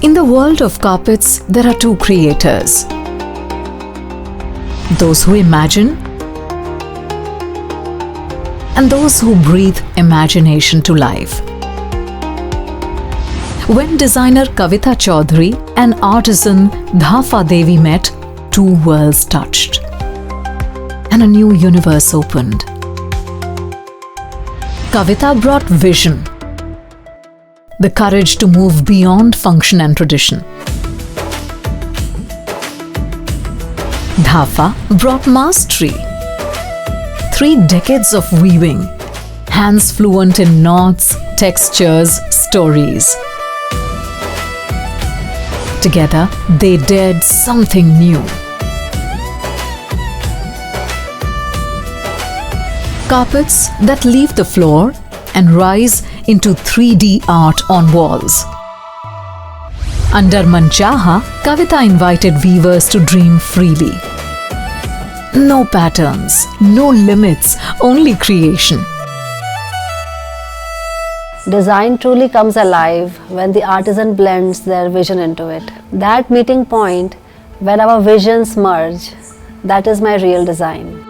In the world of carpets, there are two creators. Those who imagine and those who breathe imagination to life. When designer Kavita Chaudhary and artisan Dhafa Devi met, two worlds touched and a new universe opened. Kavita brought vision, the courage to move beyond function and tradition. Dhafa brought mastery, 3 decades of weaving, hands fluent in knots, textures, stories. Together, they dared something new. Carpets that leave the floor and rise into 3D art on walls. Under Manchaha, Kavita invited weavers to dream freely. No patterns, no limits, only creation. Design truly comes alive when the artisan blends their vision into it. That meeting point, when our visions merge, that is my real design.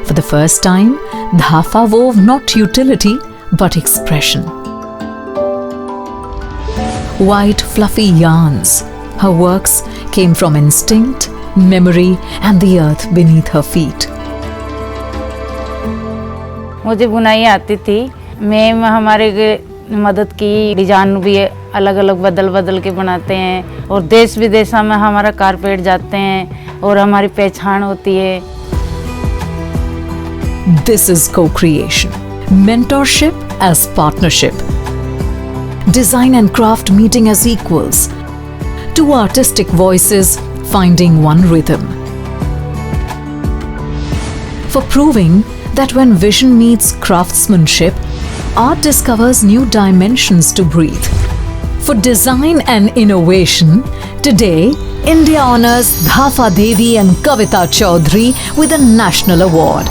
For the first time, Dhafa wove not utility but expression. White fluffy yarns, her works came from instinct, memory and the earth beneath her feet. मुझे बुनाई आती थी, ma'am हमारे मदद की, design भी अलग अलग बदल बदल के बनाते हैं और देश विदेश में हमारा कारपेट जाते हैं और हमारी पहचान होती है. This is co-creation, mentorship as partnership, design and craft meeting as equals, two artistic voices finding one rhythm. For proving that when vision meets craftsmanship, art discovers new dimensions to breathe. For design and innovation, today India honors Dhafa Devi and Kavita Chaudhary with a national award.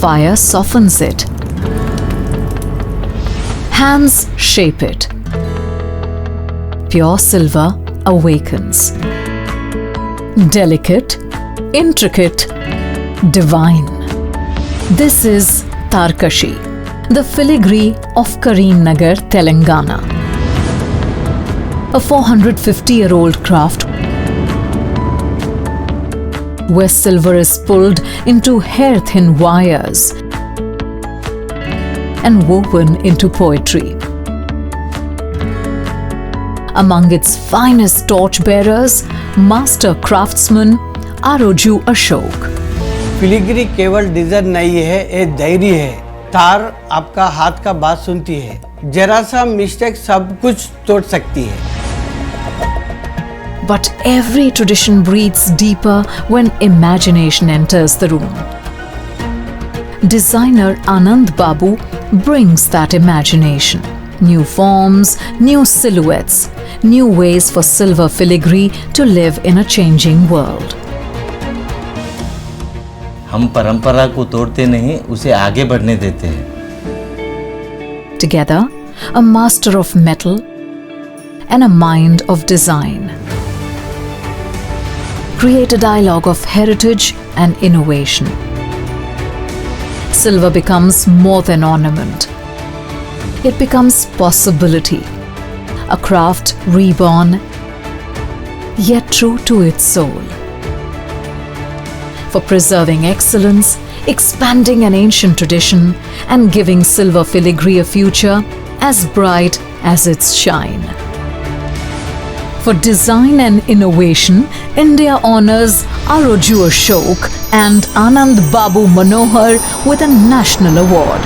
Fire softens it. Hands shape it. Pure silver awakens. Delicate, intricate, divine. This is Tarkashi, the filigree of Karimnagar, Telangana. A 450-year-old craft where silver is pulled into hair-thin wires and woven into poetry. Among its finest torchbearers, master craftsman Aroju Ashok. Filigree केवल design नहीं है, एक diary है. तार आपका हाथ का बात सुनती है. जरा सा मिस्टेक सब कुछ तोड़ सकती है. But every tradition breathes deeper when imagination enters the room. Designer Anand Babu brings that imagination. New forms, new silhouettes, new ways for silver filigree to live in a changing world. हम परंपरा को तोड़ते नहीं, उसे आगे बढ़ने देते हैं. Together, a master of metal and a mind of design create a dialogue of heritage and innovation. Silver becomes more than ornament. It becomes possibility, a craft reborn, yet true to its soul. For preserving excellence, expanding an ancient tradition, and giving silver filigree a future as bright as its shine. For design and innovation, India honors Aroju Ashok and Anand Babu Manohar with a national award.